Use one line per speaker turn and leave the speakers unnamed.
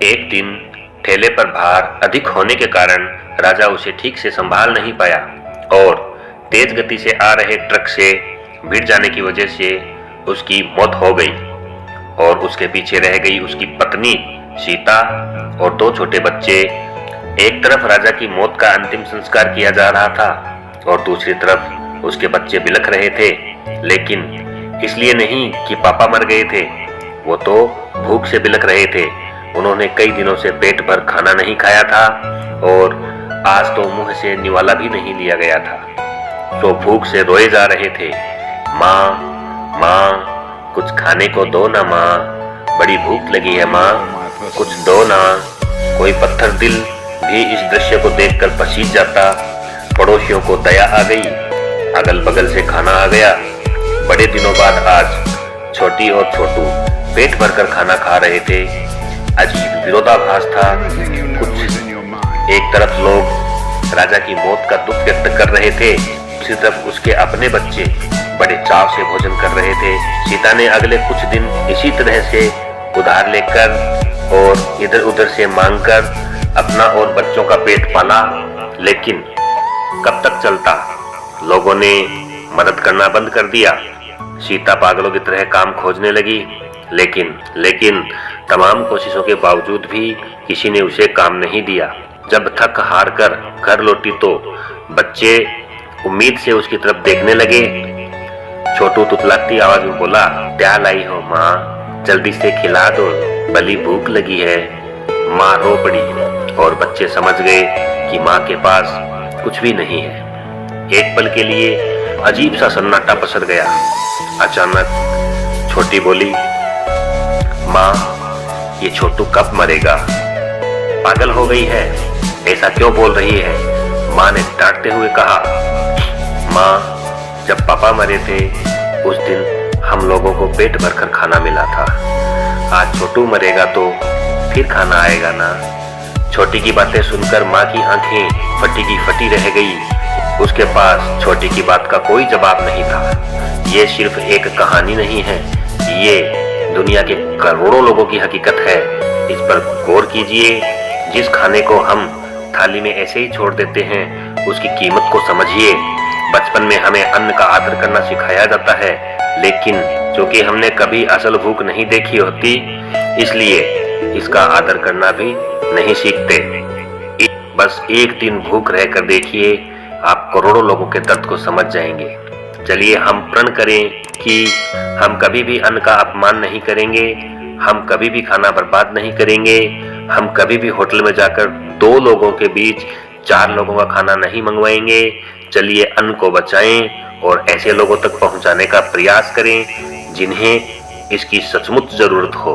एक दिन ठेले पर भार अधिक होने के कारण राजा उसे ठीक से संभाल नहीं पाया और तेज गति से आ रहे ट्रक से भिड़ जाने की वजह से उसकी मौत हो गई और उसके पीछे रह गई उसकी पत्नी सीता और 2 छोटे बच्चे। एक तरफ राजा की मौत का अंतिम संस्कार किया जा रहा था और दूसरी तरफ उसके बच्चे बिलख रहे थे, लेकिन इसलिए नहीं कि पापा मर गए थे, वो तो भूख से बिलख रहे थे। उन्होंने कई दिनों से पेट भर खाना नहीं खाया था और आज तो मुंह से निवाला भी नहीं लिया गया था, तो भूख से रोए जा रहे थे। माँ माँ, कुछ खाने को दो ना माँ, बड़ी भूख लगी है माँ, कुछ दो ना। कोई पत्थर दिल भी इस दृश्य को देखकर पसीज जाता। पड़ोसियों को दया आ गई, अगल बगल से खाना आ गया। बड़े दिनों बाद आज छोटी और छोटू पेट भरकर खाना खा रहे थे। अजीब विरोधाभास था कुछ। एक तरफ लोग राजा की मौत का दुख व्यक्त कर रहे थे, दूसरी तरफ उसके अपने बच्चे बड़े चाव से भोजन कर रहे थे। सीता ने अगले कुछ दिन इसी तरह से उधार लेकर और इधर उधर से मांगकर अपना और बच्चों का पेट पाला, लेकिन कब तक चलता। लोगों ने मदद करना बंद कर दिया। सीता पागलों की तरह काम खोजने लगी, लेकिन तमाम कोशिशों के बावजूद भी किसी ने उसे काम नहीं दिया। जब थक हार कर घर लौटी तो बच्चे उम्मीद से उसकी तरफ देखने लगे। छोटू तुतलाती आवाज में बोला, क्या लाई हो माँ, जल्दी से खिला दो, बड़ी भूख लगी है। माँ रो पड़ी और बच्चे समझ गए कि माँ के पास कुछ भी नहीं है। एक पल के लिए अजीब सा सन्नाटा पसर गया। अचानक छोटी बोली, माँ, ये छोटू कब मरेगा? पागल हो गई है, ऐसा क्यों बोल रही है? माँ ने डांटते हुए कहा। माँ, जब पापा मरे थे उस दिन हम लोगों को पेट भरकर खाना मिला था। आज छोटू मरेगा तो फिर खाना आएगा ना। छोटी की बातें सुनकर माँ की आंखें फटी की फटी रह गई। उसके पास छोटी की बात का कोई जवाब नहीं था। ये सिर्फ एक कहानी नहीं है, ये दुनिया के करोड़ों लोगों की हकीकत है। इस पर गौर कीजिए। जिस खाने को हम थाली में ऐसे ही छोड़ देते हैं, उसकी कीमत को समझिए। बचपन में हमें अन्न का आदर करना सिखाया जाता है, लेकिन क्योंकि हमने कभी असल भूख नहीं देखी होती, इसलिए इसका आदर करना भी नहीं सीखते। बस एक दिन भूख रहकर देखिए, आप करोड़ों लोगों के दर्द को समझ जाएंगे। चलिए हम प्रण करें कि हम कभी भी अन्न का अपमान नहीं करेंगे, हम कभी भी खाना बर्बाद नहीं करेंगे, हम कभी भी होटल में जाकर 2 लोगों के बीच 4 लोगों का खाना नहीं मंगवाएंगे। चलिए अन्न को बचाएं और ऐसे लोगों तक पहुंचाने का प्रयास करें जिन्हें इसकी सचमुच जरूरत हो।